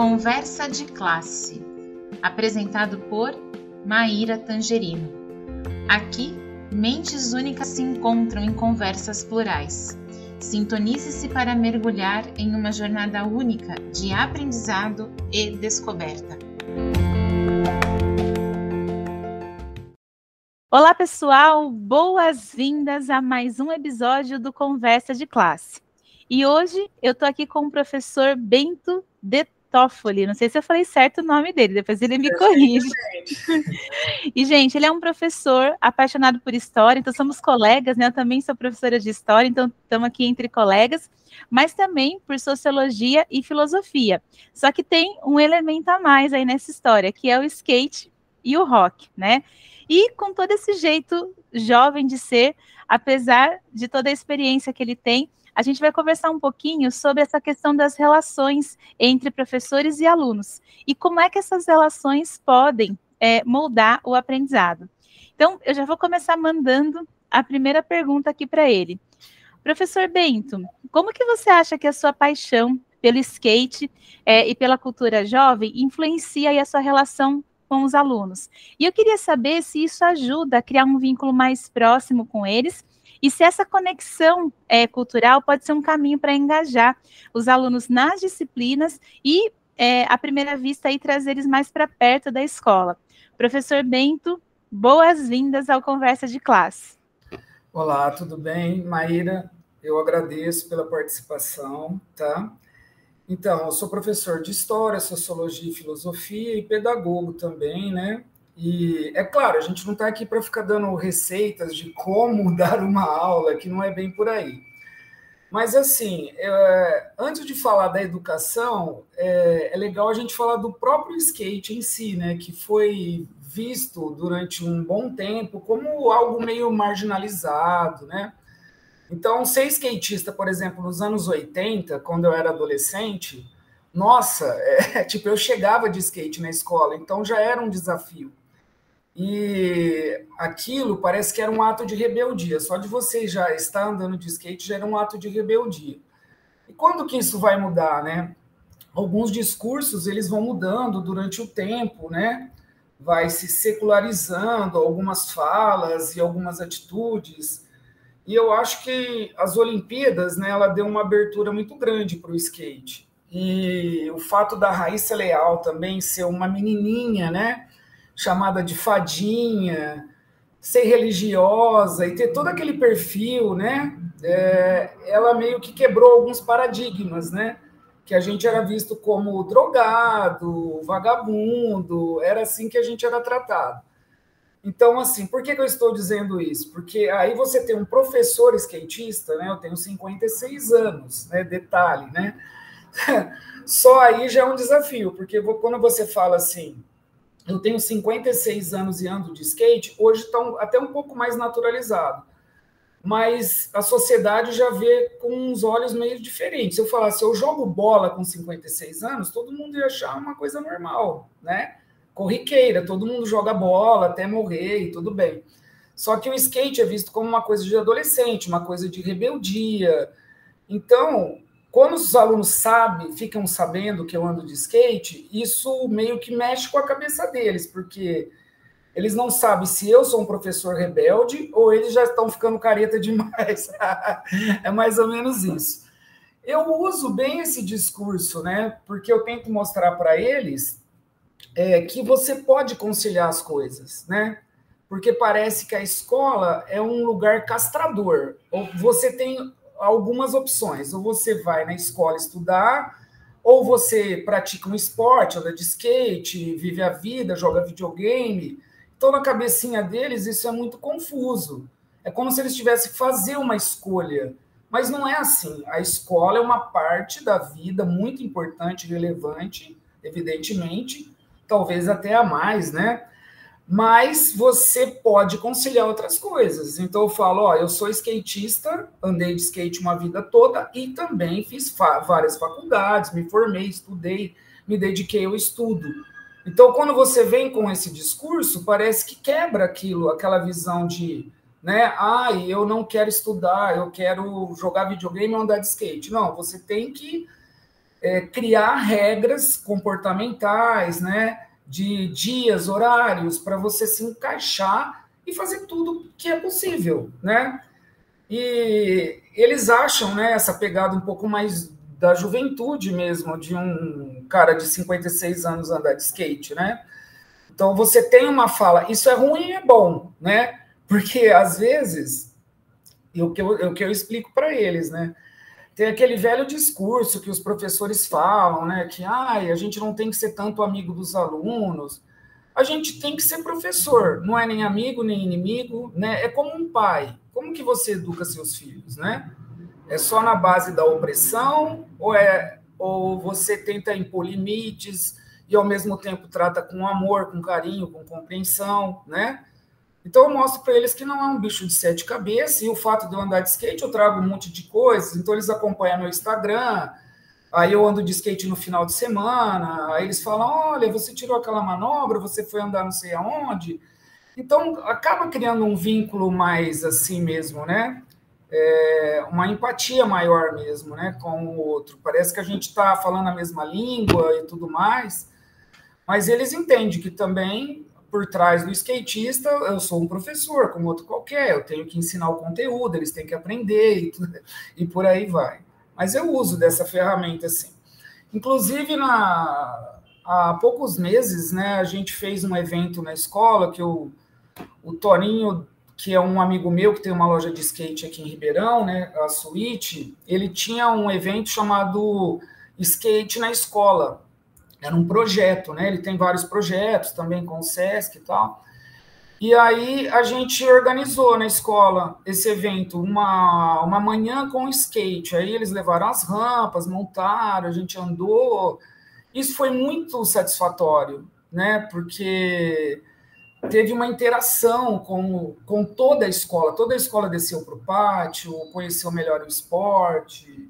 Conversa de Classe, apresentado por Maíra Tangerino. Aqui, mentes únicas se encontram em conversas plurais. Sintonize-se para mergulhar em uma jornada única de aprendizado e descoberta. Olá, pessoal! Boas-vindas a mais um episódio do Conversa de Classe. E hoje eu estou aqui com o professor Bento De Toffoli. Não sei se eu falei certo o nome dele, depois ele me corrige. E, gente, ele é um professor apaixonado por história, então somos colegas, né? Eu também sou professora de história, então estamos aqui entre colegas, mas também por sociologia e filosofia. Só que tem um elemento a mais aí nessa história, que é o skate e o rock, né? E com todo esse jeito jovem de ser, apesar de toda a experiência que ele tem, a gente vai conversar um pouquinho sobre essa questão das relações entre professores e alunos e como é que essas relações podem moldar o aprendizado. Então, eu já vou começar mandando a primeira pergunta aqui para ele. Professor Bento, como que você acha que a sua paixão pelo skate e pela cultura jovem influencia aí a sua relação com os alunos? E eu queria saber se isso ajuda a criar um vínculo mais próximo com eles e se essa conexão cultural pode ser um caminho para engajar os alunos nas disciplinas e, à primeira vista, aí, trazer eles mais para perto da escola. Professor Bento, boas-vindas ao Conversa de Classe. Olá, tudo bem? Maíra, eu agradeço pela participação, tá? Então, eu sou professor de História, Sociologia e Filosofia e pedagogo também, né? E, é claro, a gente não está aqui para ficar dando receitas de como dar uma aula, que não é bem por aí. Mas, assim, antes de falar da educação, é legal a gente falar do próprio skate em si, né? Que foi visto durante um bom tempo como algo meio marginalizado, né? Então, ser skatista, por exemplo, nos anos 80, quando eu era adolescente, nossa, tipo, eu chegava de skate na escola, então já era um desafio. E aquilo parece que era um ato de rebeldia. Só de você já estar andando de skate já era um ato de rebeldia. E quando que isso vai mudar, né? Alguns discursos, eles vão mudando durante o tempo, né? Vai se secularizando algumas falas e algumas atitudes. E eu acho que as Olimpíadas, né, ela deu uma abertura muito grande para o skate. E o fato da Raíssa Leal também ser uma menininha, né, chamada de fadinha, ser religiosa e ter todo aquele perfil, né, ela meio que quebrou alguns paradigmas, né, que a gente era visto como drogado, vagabundo, era assim que a gente era tratado. Então, assim, por que eu estou dizendo isso? Porque aí você tem um professor skatista, né? Eu tenho 56 anos, né? Detalhe, né? Só aí já é um desafio, porque quando você fala assim, eu tenho 56 anos e ando de skate, hoje está até um pouco mais naturalizado. Mas a sociedade já vê com uns olhos meio diferentes. Se eu falasse, eu jogo bola com 56 anos, todo mundo ia achar uma coisa normal, né? Corriqueira, todo mundo joga bola até morrer e tudo bem. Só que o skate é visto como uma coisa de adolescente, uma coisa de rebeldia. Então, quando os alunos ficam sabendo que eu ando de skate, isso meio que mexe com a cabeça deles, porque eles não sabem se eu sou um professor rebelde ou eles já estão ficando careta demais. É mais ou menos isso. Eu uso bem esse discurso, né? Porque eu tento mostrar para eles que você pode conciliar as coisas, né? Porque parece que a escola é um lugar castrador. Ou você tem algumas opções. Ou você vai na escola estudar, ou você pratica um esporte, anda de skate, vive a vida, joga videogame. Então, na cabecinha deles, isso é muito confuso. É como se eles tivessem que fazer uma escolha. Mas não é assim. A escola é uma parte da vida muito importante, relevante, evidentemente, talvez até a mais, né? Mas você pode conciliar outras coisas. Então eu falo, ó, eu sou skatista, andei de skate uma vida toda e também fiz várias faculdades, me formei, estudei, me dediquei ao estudo. Então quando você vem com esse discurso, parece que quebra aquela visão de, né, eu não quero estudar, eu quero jogar videogame e andar de skate. Não, você tem que criar regras comportamentais, né, de dias, horários, para você se encaixar e fazer tudo que é possível, né? E eles acham, né, essa pegada um pouco mais da juventude mesmo, de um cara de 56 anos andar de skate, né? Então, você tem uma fala, isso é ruim e é bom, né? Porque, às vezes, o que eu explico para eles, né? Tem aquele velho discurso que os professores falam, né? Que a gente não tem que ser tanto amigo dos alunos, a gente tem que ser professor, não é nem amigo, nem inimigo, né? É como um pai. Como que você educa seus filhos, né? É só na base da opressão ou você tenta impor limites e, ao mesmo tempo, trata com amor, com carinho, com compreensão, né? Então, eu mostro para eles que não é um bicho de 7 cabeças, e o fato de eu andar de skate, eu trago um monte de coisas, então eles acompanham meu Instagram, aí eu ando de skate no final de semana, aí eles falam, olha, você tirou aquela manobra, você foi andar não sei aonde. Então, acaba criando um vínculo mais assim mesmo, né? Uma empatia maior mesmo, né, com o outro. Parece que a gente está falando a mesma língua e tudo mais, mas eles entendem que também, por trás do skatista, eu sou um professor, como outro qualquer, eu tenho que ensinar o conteúdo, eles têm que aprender e por aí vai. Mas eu uso dessa ferramenta, assim. Inclusive, há poucos meses, né, a gente fez um evento na escola que o Toninho, que é um amigo meu que tem uma loja de skate aqui em Ribeirão, né, a Suíte, ele tinha um evento chamado Skate na Escola. Era um projeto, né? Ele tem vários projetos também com o Sesc e tal. E aí a gente organizou na escola esse evento, uma manhã com skate. Aí eles levaram as rampas, montaram, a gente andou. Isso foi muito satisfatório, né? Porque teve uma interação com toda a escola desceu para o pátio, conheceu melhor o esporte.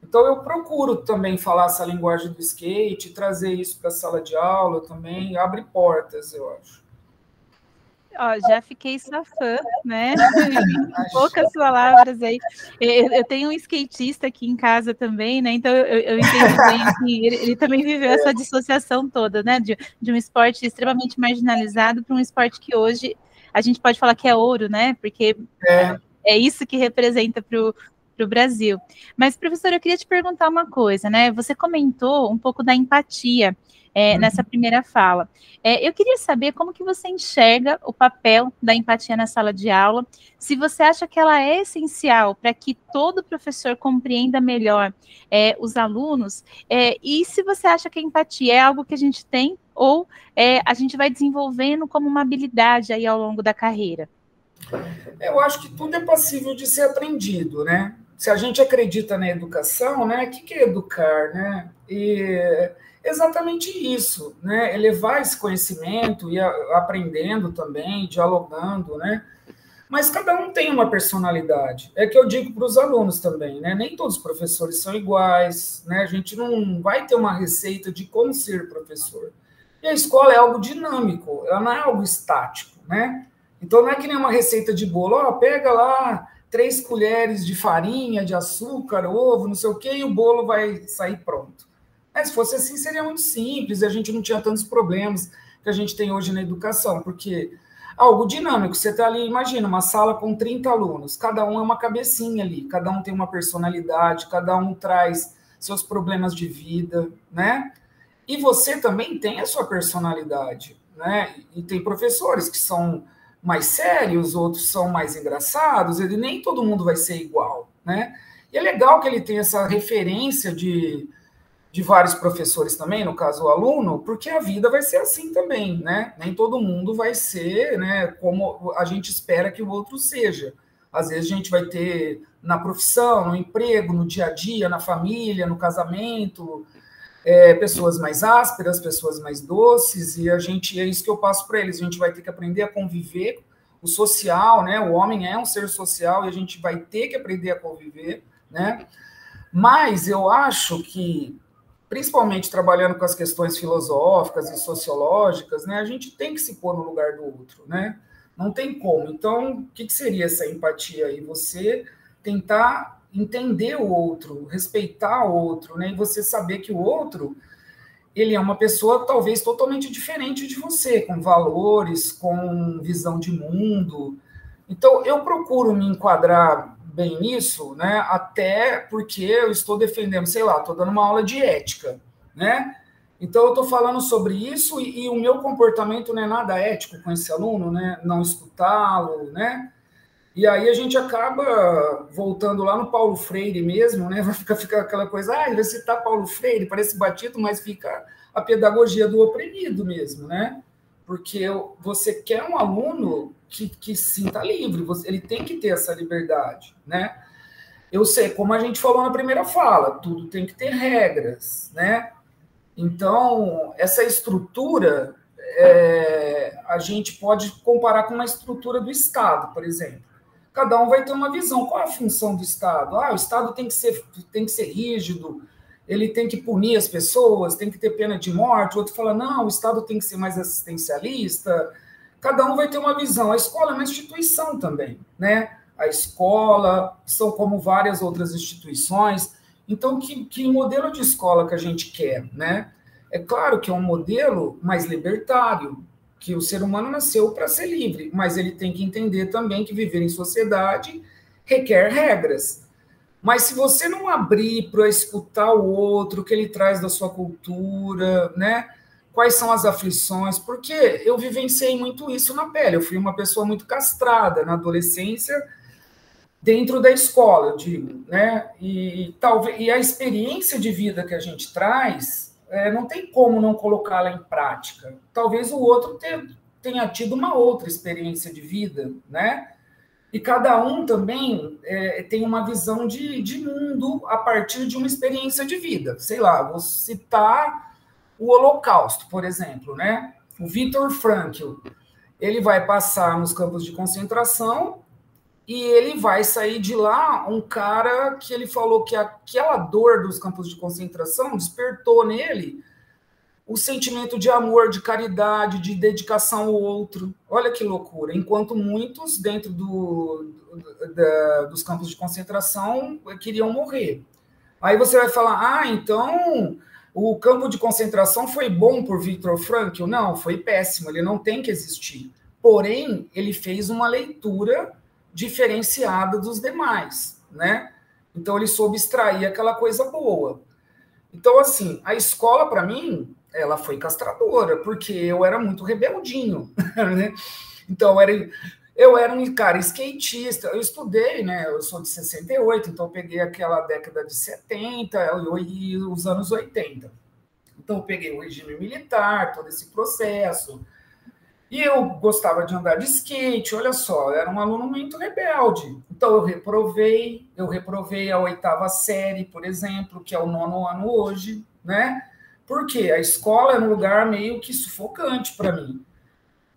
Então, eu procuro também falar essa linguagem do skate, trazer isso para a sala de aula também, abre portas, eu acho. Ó, já fiquei sua fã, né? Em poucas palavras aí. Eu tenho um skatista aqui em casa também, né? Então eu entendo bem, assim, ele também viveu essa dissociação toda, né? De um esporte extremamente marginalizado para um esporte que hoje a gente pode falar que é ouro, né? Porque é isso que representa para o Brasil. Mas, professor, eu queria te perguntar uma coisa, né? Você comentou um pouco da empatia nessa primeira fala. Eu queria saber como que você enxerga o papel da empatia na sala de aula, se você acha que ela é essencial para que todo professor compreenda melhor os alunos, e se você acha que a empatia é algo que a gente tem ou a gente vai desenvolvendo como uma habilidade aí ao longo da carreira. Eu acho que tudo é passível de ser aprendido, né? Se a gente acredita na educação, né? O que é educar, né? E exatamente isso, né? Elevar esse conhecimento e aprendendo também, dialogando, né? Mas cada um tem uma personalidade. É que eu digo para os alunos também, né? Nem todos os professores são iguais, né? A gente não vai ter uma receita de como ser professor. E a escola é algo dinâmico, ela não é algo estático, né? Então não é que nem uma receita de bolo, pega lá 3 colheres de farinha, de açúcar, ovo, não sei o quê, e o bolo vai sair pronto. Se fosse assim, seria muito simples, e a gente não tinha tantos problemas que a gente tem hoje na educação, porque algo dinâmico, você está ali, imagina, uma sala com 30 alunos, cada um é uma cabecinha ali, cada um tem uma personalidade, cada um traz seus problemas de vida, né? E você também tem a sua personalidade, né? E tem professores que são mais sérios, outros são mais engraçados, e nem todo mundo vai ser igual, né? E é legal que ele tenha essa referência de vários professores também, no caso o aluno, porque a vida vai ser assim também, né? Nem todo mundo vai ser, né, como a gente espera que o outro seja. Às vezes a gente vai ter na profissão, no emprego, no dia a dia, na família, no casamento, pessoas mais ásperas, pessoas mais doces, e é isso que eu passo para eles, a gente vai ter que aprender a conviver, o social, né? O homem é um ser social e a gente vai ter que aprender a conviver, né? Mas eu acho que, principalmente trabalhando com as questões filosóficas e sociológicas, né, a gente tem que se pôr no lugar do outro, né? Não tem como. Então, o que seria essa empatia aí? Você tentar entender o outro, respeitar o outro, né? E você saber que o outro, ele é uma pessoa talvez totalmente diferente de você, com valores, com visão de mundo. Então, eu procuro me enquadrar bem nisso, né? Até porque eu estou defendendo, sei lá, estou dando uma aula de ética, né? Então, eu estou falando sobre isso e o meu comportamento não é nada ético com esse aluno, né? Não escutá-lo, né? E aí a gente acaba voltando lá no Paulo Freire mesmo, né? Fica aquela coisa, vai citar Paulo Freire, parece batido, mas fica a pedagogia do oprimido mesmo, né? Porque você quer um aluno que sinta livre, ele tem que ter essa liberdade, né? Eu sei, como a gente falou na primeira fala, tudo tem que ter regras, né? Então, essa estrutura, a gente pode comparar com uma estrutura do Estado, por exemplo. Cada um vai ter uma visão. Qual é a função do Estado? O Estado tem que ser rígido, ele tem que punir as pessoas, tem que ter pena de morte. O outro fala, não, o Estado tem que ser mais assistencialista. Cada um vai ter uma visão. A escola é uma instituição também, né? A escola são como várias outras instituições. Então, que modelo de escola que a gente quer, né? É claro que é um modelo mais libertário, que o ser humano nasceu para ser livre, mas ele tem que entender também que viver em sociedade requer regras. Mas se você não abrir para escutar o outro, o que ele traz da sua cultura, né? Quais são as aflições? Porque eu vivenciei muito isso na pele. Eu fui uma pessoa muito castrada na adolescência, dentro da escola, eu digo, né? E a experiência de vida que a gente traz, não tem como não colocá-la em prática. Talvez o outro tenha tido uma outra experiência de vida, né? E cada um também tem uma visão de mundo a partir de uma experiência de vida. Sei lá, vou citar o Holocausto, por exemplo, né? O Viktor Frankl, ele vai passar nos campos de concentração e ele vai sair de lá um cara que ele falou que aquela dor dos campos de concentração despertou nele o sentimento de amor, de caridade, de dedicação ao outro. Olha que loucura. Enquanto muitos dentro dos campos de concentração queriam morrer. Aí você vai falar, então o campo de concentração foi bom por Viktor Frankl? Não, foi péssimo, ele não tem que existir. Porém, ele fez uma leitura diferenciada dos demais, né? Então, ele soube extrair aquela coisa boa. Então, assim, a escola, para mim, ela foi castradora, porque eu era muito rebeldinho, né? Então, eu era um cara skatista, eu estudei, né? Eu sou de 68, então eu peguei aquela década de 70 e os anos 80. Então, eu peguei o regime militar, todo esse processo. E eu gostava de andar de skate, olha só, eu era um aluno muito rebelde. Então, eu reprovei a 8ª série, por exemplo, que é o 9º ano hoje, né? Porque a escola era um lugar meio que sufocante para mim.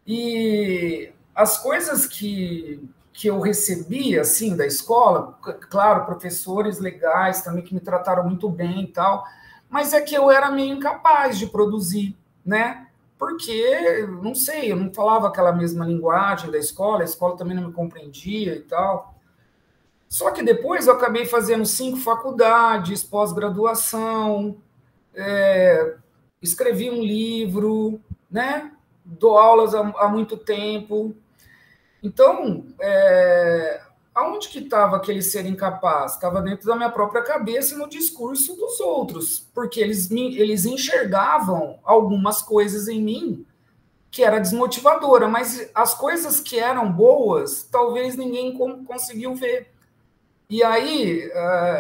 E as coisas que eu recebi, assim, da escola, claro, professores legais também que me trataram muito bem e tal, mas é que eu era meio incapaz de produzir, né? Porque, não sei, eu não falava aquela mesma linguagem da escola, a escola também não me compreendia e tal. Só que depois eu acabei fazendo 5 faculdades, pós-graduação, escrevi um livro, né? Dou aulas há muito tempo. Então, aonde que estava aquele ser incapaz? Estava dentro da minha própria cabeça e no discurso dos outros, porque eles enxergavam algumas coisas em mim que era desmotivadora, mas as coisas que eram boas, talvez ninguém conseguiu ver. E aí,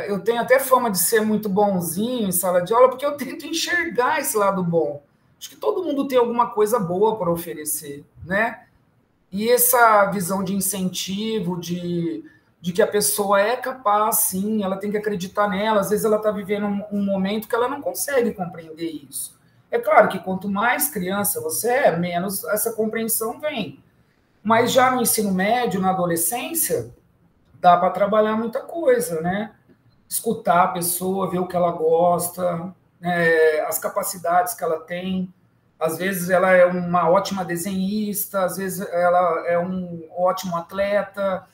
eu tenho até fama de ser muito bonzinho em sala de aula, porque eu tento enxergar esse lado bom. Acho que todo mundo tem alguma coisa boa para oferecer, né? E essa visão de incentivo, de que a pessoa é capaz, sim, ela tem que acreditar nela. Às vezes ela está vivendo um momento que ela não consegue compreender isso. É claro que quanto mais criança você é, menos essa compreensão vem. Mas já no ensino médio, na adolescência, dá para trabalhar muita coisa, né? Escutar a pessoa, ver o que ela gosta, as capacidades que ela tem. Às vezes ela é uma ótima desenhista, às vezes ela é um ótimo atleta.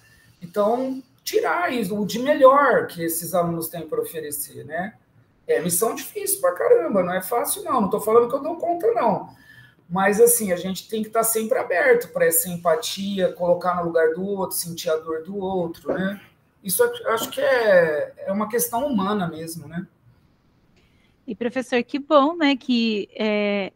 Então, tirar isso, o de melhor que esses alunos têm para oferecer, né? É missão difícil pra caramba, não é fácil não estou falando que eu dou conta não, mas assim, a gente tem que estar sempre aberto para essa empatia, colocar no lugar do outro, sentir a dor do outro, né? Isso acho que é uma questão humana mesmo, né? E professor, que bom, né, que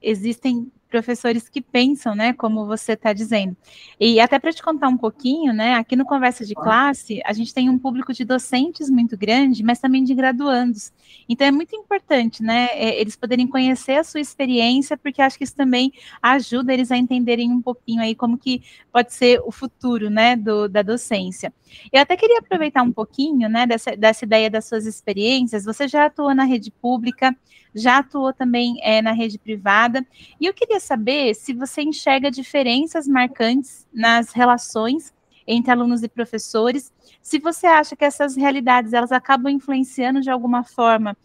existem professores que pensam, né, como você está dizendo. E até para te contar um pouquinho, né, aqui no Conversa de Classe, a gente tem um público de docentes muito grande, mas também de graduandos. Então é muito importante, né, eles poderem conhecer a sua experiência, porque acho que isso também ajuda eles a entenderem um pouquinho aí como que pode ser o futuro, né, da docência. Eu até queria aproveitar um pouquinho, né, dessa ideia das suas experiências. Você já atuou na rede pública, já atuou também na rede privada, e eu queria saber se você enxerga diferenças marcantes nas relações entre alunos e professores, se você acha que essas realidades elas acabam influenciando de alguma forma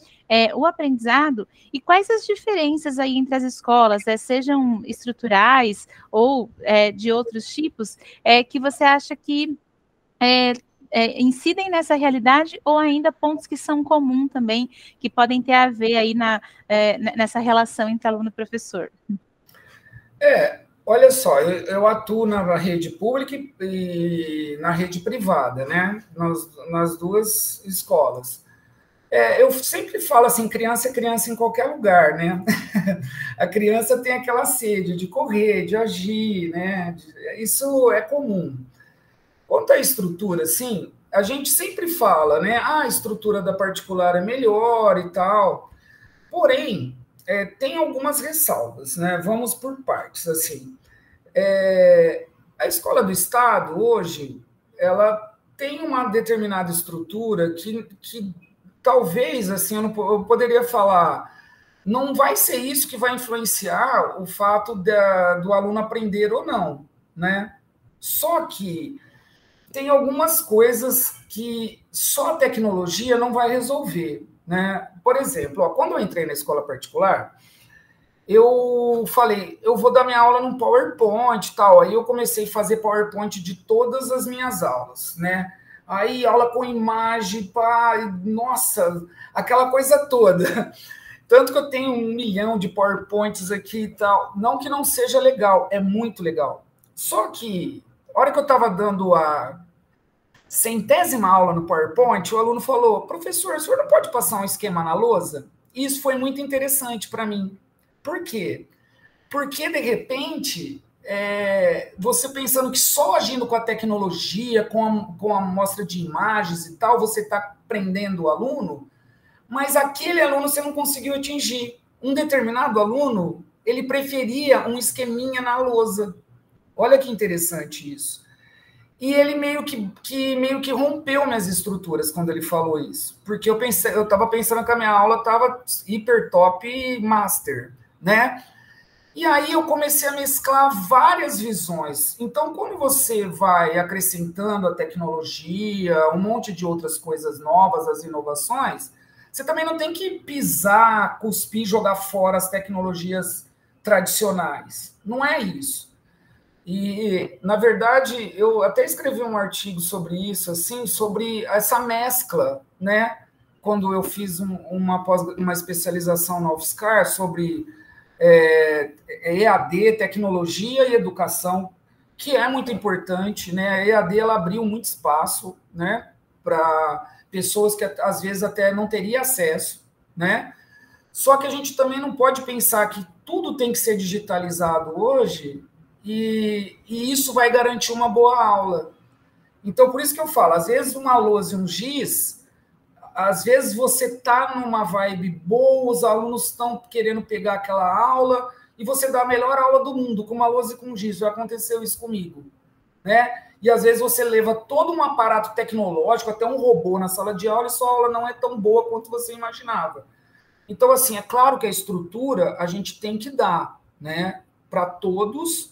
o aprendizado, e quais as diferenças aí entre as escolas, sejam estruturais ou de outros tipos, que você acha que incidem nessa realidade, ou ainda pontos que são comuns também, que podem ter a ver aí nessa relação entre aluno e professor? Olha só, eu atuo na rede pública e na rede privada, né? Nas duas escolas. Eu sempre falo assim, criança é criança em qualquer lugar, né? A criança tem aquela sede de correr, de agir, né? Isso é comum. Quanto à estrutura, sim, a gente sempre fala, né? A estrutura da particular é melhor e tal. Porém, tem algumas ressalvas, né? Vamos por partes, assim. A escola do Estado, hoje, ela tem uma determinada estrutura que talvez, assim, eu poderia falar, não vai ser isso que vai influenciar o fato do aluno aprender ou não, né? Só que tem algumas coisas que só a tecnologia não vai resolver, né? Por exemplo, quando eu entrei na escola particular, eu falei, eu vou dar minha aula num PowerPoint e tal. Aí eu comecei a fazer PowerPoint de todas as minhas aulas, né? Aí aula com imagem, pá, nossa, aquela coisa toda. Tanto que eu tenho 1 milhão de PowerPoints aqui e tal. Não que não seja legal, é muito legal. Só que, a hora que eu estava dando a 100ª aula no PowerPoint, o aluno falou, professor, o senhor não pode passar um esquema na lousa? E isso foi muito interessante para mim. Por quê? Porque, de repente, você pensando que só agindo com a tecnologia, com a amostra de imagens e tal, você está prendendo o aluno, mas aquele aluno você não conseguiu atingir. Um determinado aluno, ele preferia um esqueminha na lousa. Olha que interessante isso. E ele meio que rompeu minhas estruturas quando ele falou isso. Porque eu estava pensando que a minha aula estava hiper top master, né? E aí eu comecei a mesclar várias visões. Então, quando você vai acrescentando a tecnologia, um monte de outras coisas novas, as inovações, você também não tem que pisar, cuspir, jogar fora as tecnologias tradicionais. Não é isso. E, na verdade, eu até escrevi um artigo sobre isso, assim, sobre essa mescla, né? Quando eu fiz uma especialização na UFSCar sobre EAD, tecnologia e educação, que é muito importante, né? A EAD ela abriu muito espaço, né, para pessoas que às vezes até não teriam acesso, né? Só que a gente também não pode pensar que tudo tem que ser digitalizado hoje e isso vai garantir uma boa aula. Então, por isso que eu falo, às vezes uma lousa e um giz, às vezes você está numa vibe boa, os alunos estão querendo pegar aquela aula e você dá a melhor aula do mundo com uma lousa e com um giz. Já aconteceu isso comigo, né? E às vezes você leva todo um aparato tecnológico, até um robô na sala de aula, e sua aula não é tão boa quanto você imaginava. Então, assim, é claro que a estrutura a gente tem que dar, né? Para todos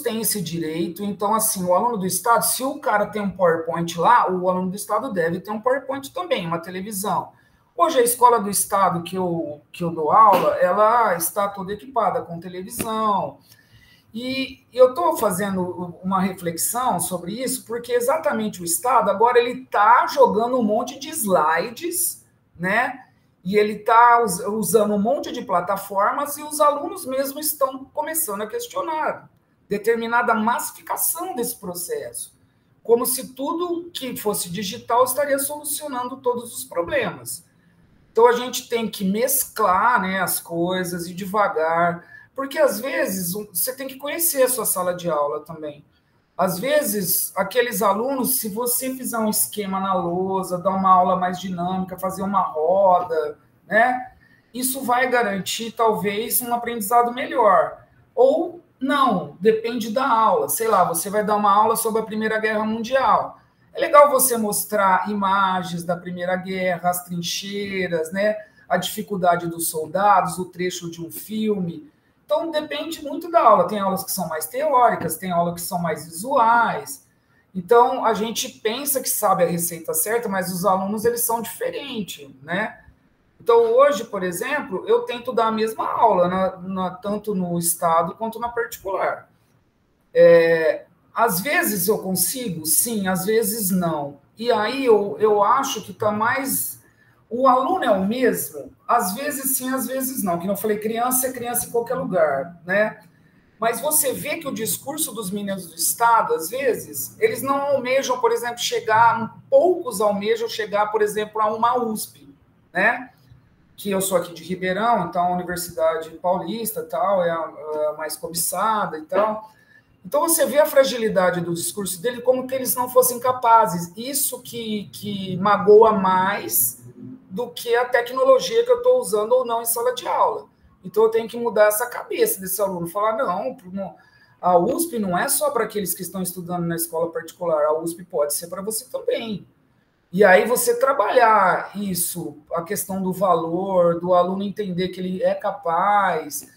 têm esse direito. Então, assim, o aluno do Estado, se o cara tem um PowerPoint lá, o aluno do Estado deve ter um PowerPoint também, uma televisão. Hoje, a escola do Estado que eu dou aula, ela está toda equipada com televisão. E eu estou fazendo uma reflexão sobre isso, porque exatamente o Estado agora ele está jogando um monte de slides, né? E ele está usando um monte de plataformas e os alunos mesmo estão começando a questionar determinada massificação desse processo, como se tudo que fosse digital estaria solucionando todos os problemas. Então, a gente tem que mesclar, né, as coisas e devagar, porque, às vezes, você tem que conhecer a sua sala de aula também. Às vezes, aqueles alunos, se você fizer um esquema na lousa, dar uma aula mais dinâmica, fazer uma roda, né, isso vai garantir, talvez, um aprendizado melhor. Ou não, depende da aula. Sei lá, você vai dar uma aula sobre a Primeira Guerra Mundial. É legal você mostrar imagens da Primeira Guerra, as trincheiras, né? A dificuldade dos soldados, o trecho de um filme. Então, depende muito da aula. Tem aulas que são mais teóricas, tem aulas que são mais visuais. Então, a gente pensa que sabe a receita certa, mas os alunos, eles são diferentes, né? Então, hoje, por exemplo, eu tento dar a mesma aula, tanto no Estado quanto na particular. Às vezes eu consigo, sim, às vezes não. E aí eu acho que está mais... O aluno é o mesmo, às vezes sim, às vezes não. Como eu falei, criança é criança em qualquer lugar, né? Mas você vê que o discurso dos meninos do Estado, às vezes, eles não almejam, por exemplo, poucos almejam chegar, por exemplo, a uma USP, né? Que eu sou aqui de Ribeirão, então a Universidade Paulista tal, é a mais cobiçada e tal. Então você vê a fragilidade do discurso dele como que eles não fossem capazes. Isso que magoa mais do que a tecnologia que eu estou usando ou não em sala de aula. Então eu tenho que mudar essa cabeça desse aluno, falar, não, a USP não é só para aqueles que estão estudando na escola particular, a USP pode ser para você também. E aí você trabalhar isso, a questão do valor, do aluno entender que ele é capaz,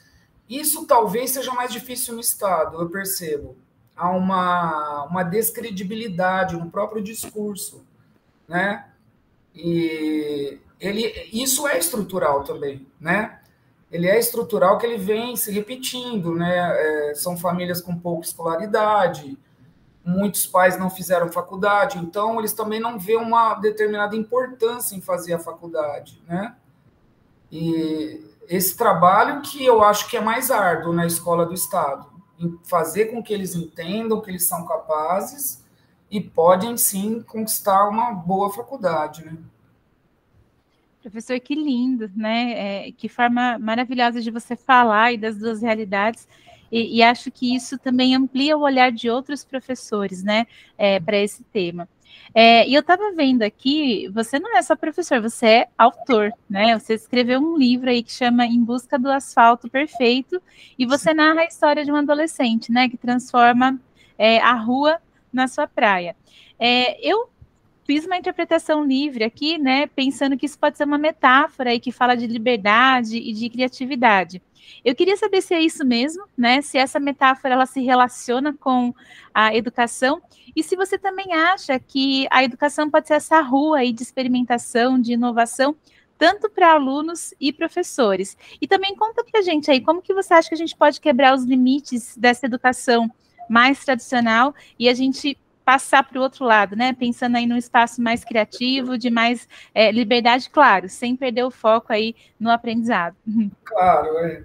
isso talvez seja mais difícil no Estado, eu percebo. Há uma descredibilidade no próprio discurso, né? E isso é estrutural também, né? Ele é estrutural que ele vem se repetindo, né? São famílias com pouca escolaridade, muitos pais não fizeram faculdade, então eles também não vêem uma determinada importância em fazer a faculdade, né? E esse trabalho que eu acho que é mais árduo na escola do Estado, em fazer com que eles entendam que eles são capazes e podem, sim, conquistar uma boa faculdade, né? Professor, que lindo, né? Que forma maravilhosa de você falar e das duas realidades. E acho que isso também amplia o olhar de outros professores, né, para esse tema. E eu estava vendo aqui, você não é só professor, você é autor, né? Você escreveu um livro aí que chama Em Busca do Asfalto Perfeito, e você narra a história de um adolescente, né, que transforma a rua na sua praia. Eu fiz uma interpretação livre aqui, né, pensando que isso pode ser uma metáfora e que fala de liberdade e de criatividade. Eu queria saber se é isso mesmo, né, se essa metáfora ela se relaciona com a educação e se você também acha que a educação pode ser essa rua aí de experimentação, de inovação, tanto para alunos e professores. E também conta para a gente aí, como que você acha que a gente pode quebrar os limites dessa educação mais tradicional e a gente passar para o outro lado, né? Pensando aí num espaço mais criativo, de mais liberdade, claro, sem perder o foco aí no aprendizado. Claro,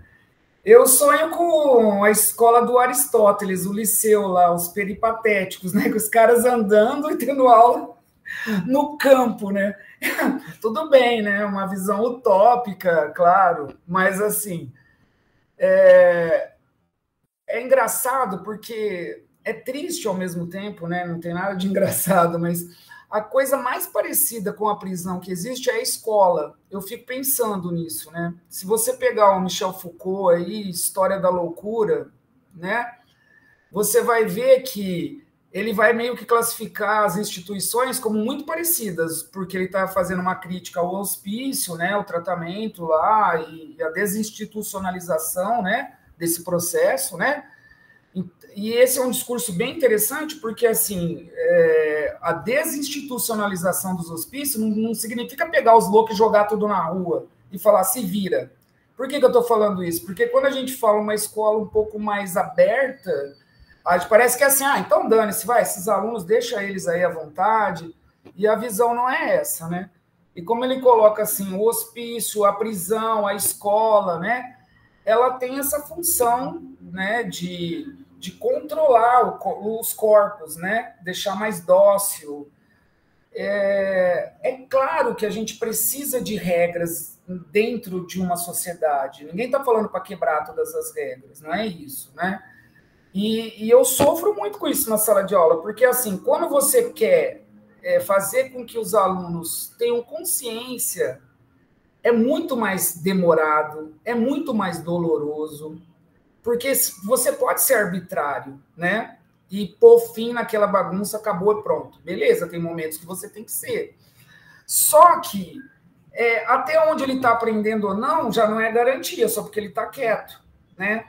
Eu sonho com a escola do Aristóteles, o liceu lá, os peripatéticos, né? Com os caras andando e tendo aula no campo, né? Tudo bem, né? Uma visão utópica, claro, mas assim é engraçado porque é triste ao mesmo tempo, né? Não tem nada de engraçado, mas a coisa mais parecida com a prisão que existe é a escola. Eu fico pensando nisso, né? Se você pegar o Michel Foucault aí, História da Loucura, né? Você vai ver que ele vai meio que classificar as instituições como muito parecidas, porque ele está fazendo uma crítica ao hospício, né? O tratamento lá e a desinstitucionalização, né? Desse processo, né? E esse é um discurso bem interessante, porque assim, a desinstitucionalização dos hospícios não significa pegar os loucos e jogar tudo na rua e falar, se vira. Por que eu estou falando isso? Porque quando a gente fala uma escola um pouco mais aberta, a gente parece que é assim, então dane-se, vai, esses alunos, deixa eles aí à vontade, e a visão não é essa, né? E como ele coloca assim, o hospício, a prisão, a escola, né? Ela tem essa função, né, de controlar os corpos, né? Deixar mais dócil. É claro que a gente precisa de regras dentro de uma sociedade. Ninguém está falando para quebrar todas as regras, não é isso, né? E eu sofro muito com isso na sala de aula, porque assim, quando você quer fazer com que os alunos tenham consciência, é muito mais demorado, é muito mais doloroso, porque você pode ser arbitrário, né? E pôr fim naquela bagunça, acabou e pronto. Beleza, tem momentos que você tem que ser. Só que até onde ele está aprendendo ou não, já não é garantia, só porque ele está quieto, né?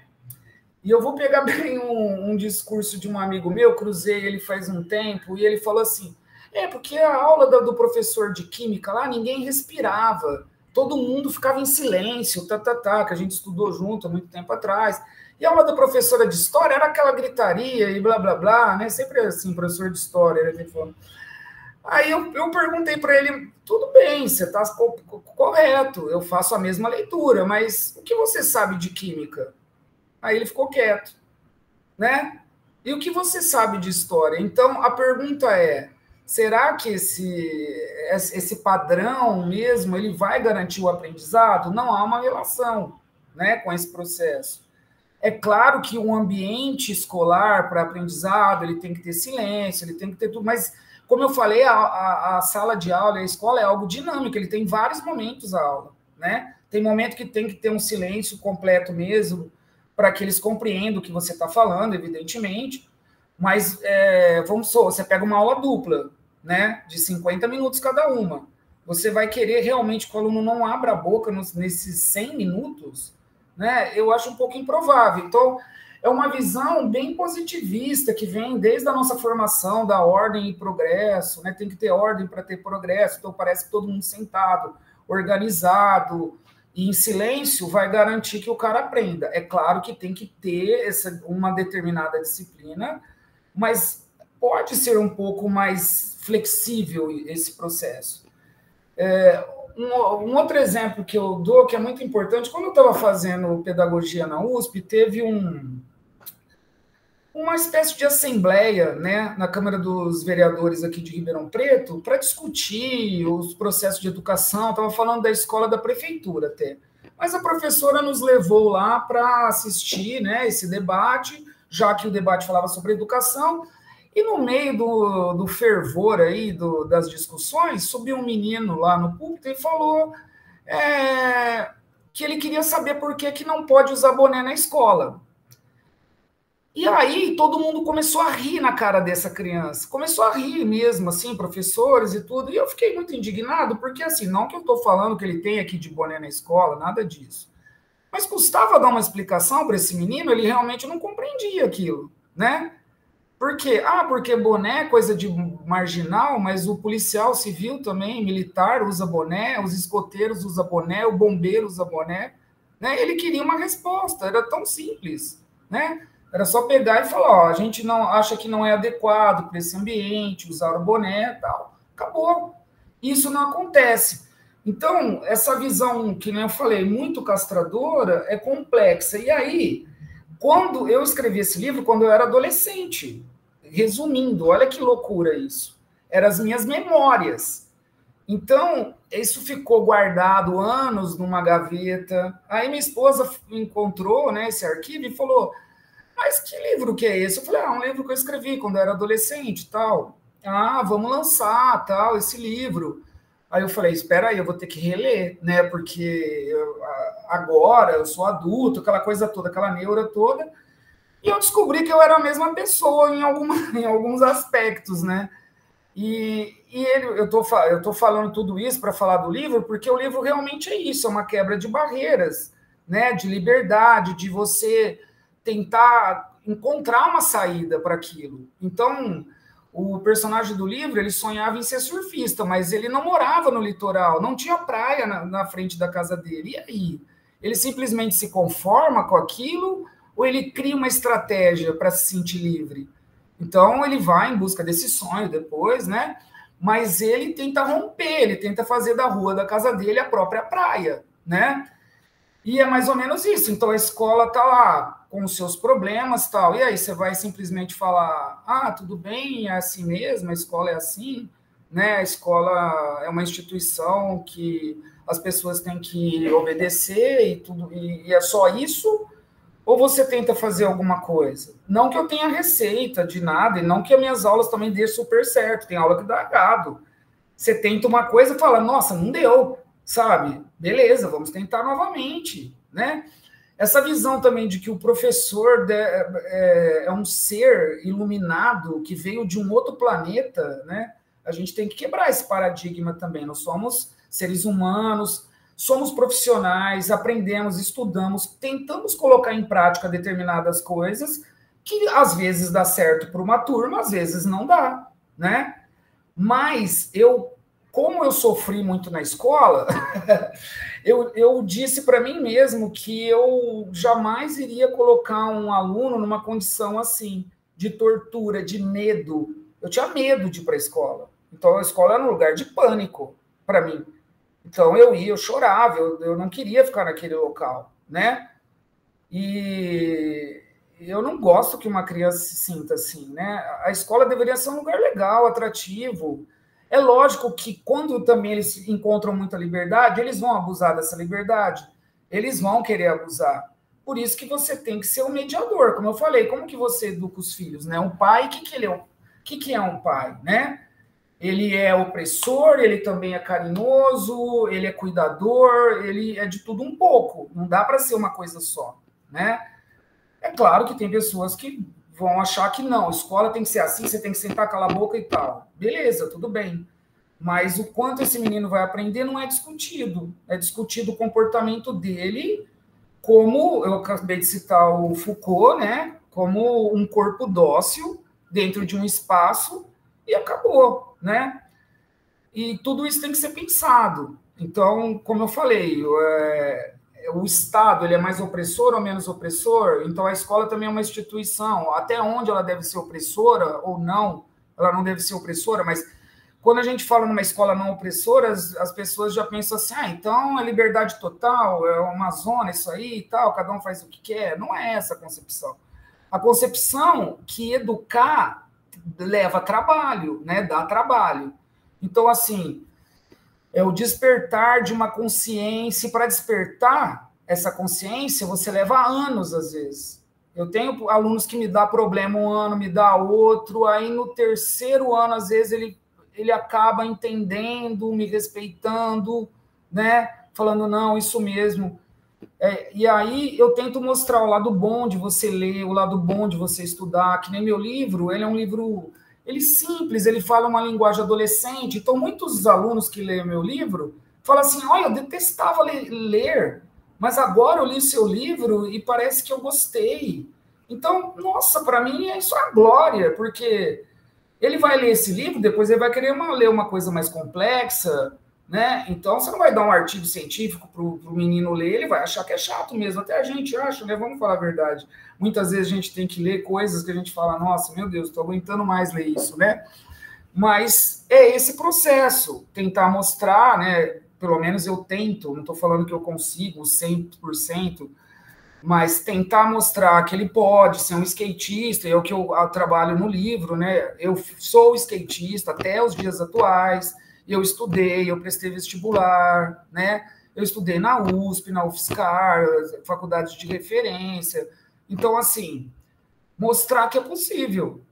E eu vou pegar bem um discurso de um amigo meu, cruzei ele faz um tempo, e ele falou assim, porque a aula do professor de química lá, ninguém respirava, todo mundo ficava em silêncio, que a gente estudou junto há muito tempo atrás. E a aula da professora de história era aquela gritaria e blá, blá, blá, né? Sempre assim, professor de história, né? Aí eu perguntei para ele, tudo bem, você está correto, eu faço a mesma leitura, mas o que você sabe de química? Aí ele ficou quieto, né? E o que você sabe de história? Então, a pergunta é, será que esse padrão mesmo, ele vai garantir o aprendizado? Não há uma relação, né, com esse processo. É claro que um ambiente escolar para aprendizado, ele tem que ter silêncio, ele tem que ter tudo, mas, como eu falei, a sala de aula, a escola é algo dinâmico, ele tem vários momentos a aula, né? Tem momento que tem que ter um silêncio completo mesmo, para que eles compreendam o que você está falando, evidentemente, mas, vamos supor, você pega uma aula dupla, né, de 50 minutos cada uma, você vai querer realmente que o aluno não abra a boca nesses 100 minutos, né? Eu acho um pouco improvável. Então, é uma visão bem positivista que vem desde a nossa formação da ordem e progresso, né? Tem que ter ordem para ter progresso, então parece que todo mundo sentado, organizado e em silêncio vai garantir que o cara aprenda. É claro que tem que ter uma determinada disciplina, mas pode ser um pouco mais flexível esse processo. Um outro exemplo que eu dou, que é muito importante, quando eu estava fazendo pedagogia na USP, teve uma espécie de assembleia, né, na Câmara dos Vereadores aqui de Ribeirão Preto, para discutir os processos de educação, estava falando da escola da prefeitura até. Mas a professora nos levou lá para assistir, né, esse debate, já que o debate falava sobre educação, e no meio do fervor aí das discussões, subiu um menino lá no púlpito e falou que ele queria saber por que não pode usar boné na escola. E aí todo mundo começou a rir na cara dessa criança, começou a rir mesmo, assim, professores e tudo, e eu fiquei muito indignado, porque assim, não que eu estou falando que ele tem aqui de boné na escola, nada disso, mas custava dar uma explicação para esse menino, ele realmente não compreendia aquilo, né? Por quê? Porque boné é coisa de marginal, mas o policial civil também, militar, usa boné, os escoteiros usam boné, o bombeiro usa boné, né? Ele queria uma resposta, era tão simples, né? Era só pegar e falar, a gente não acha que não é adequado para esse ambiente, usar o boné e tal. Acabou. Isso não acontece. Então, essa visão, que nem eu falei, muito castradora, é complexa. E aí, quando eu escrevi esse livro, quando eu era adolescente, resumindo, olha que loucura isso, eram as minhas memórias. Então, isso ficou guardado anos numa gaveta. Aí minha esposa encontrou, né, esse arquivo e falou, mas que livro que é esse? Eu falei, um livro que eu escrevi quando eu era adolescente e tal. Vamos lançar, tal, esse livro. Aí eu falei, espera aí, eu vou ter que reler, né, porque agora eu sou adulto, aquela coisa toda, aquela neura toda, e eu descobri que eu era a mesma pessoa em alguns aspectos, né, eu tô falando tudo isso para falar do livro, porque o livro realmente é isso, é uma quebra de barreiras, né, de liberdade, de você tentar encontrar uma saída para aquilo. Então, o personagem do livro, ele sonhava em ser surfista, mas ele não morava no litoral, não tinha praia na frente da casa dele. E aí? Ele simplesmente se conforma com aquilo ou ele cria uma estratégia para se sentir livre? Então, ele vai em busca desse sonho depois, né? Mas ele tenta romper, ele tenta fazer da rua da casa dele a própria praia, né? E é mais ou menos isso. Então, a escola está lá com os seus problemas e tal. E aí, você vai simplesmente falar, ah, tudo bem, é assim mesmo, a escola é assim, né? A escola é uma instituição que as pessoas têm que obedecer e tudo, e é só isso? Ou você tenta fazer alguma coisa? Não que eu tenha receita de nada, e não que as minhas aulas também dê super certo, tem aula que dá errado. Você tenta uma coisa e fala, nossa, não deu, sabe? Beleza, vamos tentar novamente, né? Essa visão também de que o professor é um ser iluminado que veio de um outro planeta, né? A gente tem que quebrar esse paradigma também. Nós somos seres humanos, somos profissionais, aprendemos, estudamos, tentamos colocar em prática determinadas coisas que às vezes dá certo para uma turma, às vezes não dá, né? Mas como eu sofri muito na escola, eu disse para mim mesmo que eu jamais iria colocar um aluno numa condição assim, de tortura, de medo. Eu tinha medo de ir para a escola. Então, a escola era um lugar de pânico para mim. Então, eu chorava, eu não queria ficar naquele local, né? E eu não gosto que uma criança se sinta assim, né? A escola deveria ser um lugar legal, atrativo. É lógico que quando também eles encontram muita liberdade, eles vão abusar dessa liberdade. Eles vão querer abusar. Por isso que você tem que ser um mediador, como eu falei. Como que você educa os filhos, né? Um pai, o que é um pai, né? Ele é opressor, ele também é carinhoso, ele é cuidador, ele é de tudo um pouco. Não dá para ser uma coisa só, né? É claro que tem pessoas que vão achar que não, escola tem que ser assim, você tem que sentar, calar a boca e tal. Beleza, tudo bem. Mas o quanto esse menino vai aprender não é discutido. É discutido o comportamento dele, como eu acabei de citar o Foucault, né? Como um corpo dócil dentro de um espaço e acabou, né? E tudo isso tem que ser pensado. Então, como eu falei, o Estado ele é mais opressor ou menos opressor? Então, a escola também é uma instituição. Até onde ela deve ser opressora ou não? Ela não deve ser opressora, mas quando a gente fala numa escola não opressora, as pessoas já pensam assim, então é liberdade total, é uma zona isso aí e tal, cada um faz o que quer. Não é essa a concepção. A concepção que educar leva trabalho, né? Dá trabalho. Então, assim, é o despertar de uma consciência. Para despertar essa consciência, você leva anos, às vezes. Eu tenho alunos que me dá problema um ano, me dá outro, aí no terceiro ano, às vezes, ele acaba entendendo, me respeitando, né? Falando, não, isso mesmo. E aí eu tento mostrar o lado bom de você ler, o lado bom de você estudar, que nem meu livro, ele é um livro, ele simples, ele fala uma linguagem adolescente, então muitos alunos que leem meu livro falam assim, olha, eu detestava ler, mas agora eu li o seu livro e parece que eu gostei. Então, nossa, para mim isso é uma glória, porque ele vai ler esse livro, depois ele vai querer ler uma coisa mais complexa, né? Então, você não vai dar um artigo científico para o menino ler, ele vai achar que é chato mesmo. Até a gente acha, né? Vamos falar a verdade. Muitas vezes a gente tem que ler coisas que a gente fala, nossa, meu Deus, estou aguentando mais ler isso, né? Mas é esse processo, tentar mostrar, né? Pelo menos eu tento, não estou falando que eu consigo 100%, mas tentar mostrar que ele pode ser um skatista, é o que eu trabalho no livro, né? Eu sou skatista até os dias atuais, eu estudei, eu prestei vestibular, né? Eu estudei na USP, na UFSCar, faculdades de referência. Então, assim, mostrar que é possível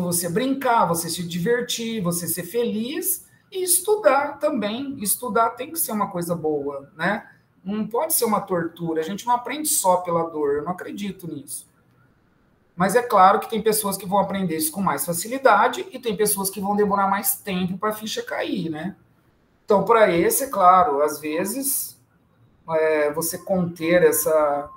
você brincar, você se divertir, você ser feliz e estudar também. Estudar tem que ser uma coisa boa, né? Não pode ser uma tortura. A gente não aprende só pela dor. Eu não acredito nisso. Mas é claro que tem pessoas que vão aprender isso com mais facilidade e tem pessoas que vão demorar mais tempo para a ficha cair, né? Então, para esse, é claro, às vezes, você conter essa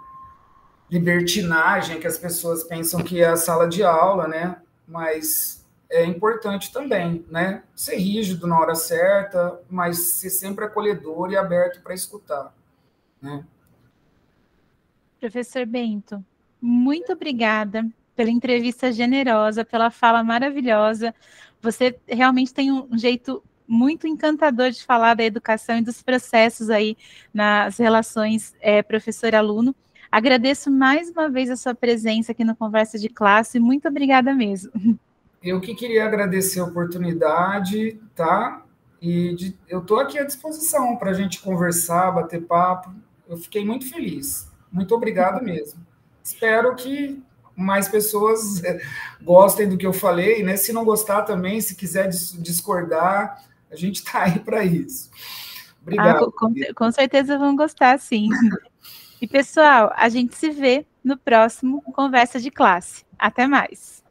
libertinagem que as pessoas pensam que é a sala de aula, né? Mas é importante também, né? Ser rígido na hora certa, mas ser sempre acolhedor e aberto para escutar, né? Professor Bento, muito obrigada pela entrevista generosa, pela fala maravilhosa. Você realmente tem um jeito muito encantador de falar da educação e dos processos aí nas relações professor-aluno. Agradeço mais uma vez a sua presença aqui no Conversa de Classe. Muito obrigada mesmo. Eu que queria agradecer a oportunidade, tá? Eu estou aqui à disposição para a gente conversar, bater papo. Eu fiquei muito feliz. Muito obrigado mesmo. Espero que mais pessoas gostem do que eu falei, né? Se não gostar também, se quiser discordar, a gente está aí para isso. Obrigado. Com certeza vão gostar, sim. E, pessoal, a gente se vê no próximo Conversa de Classe. Até mais.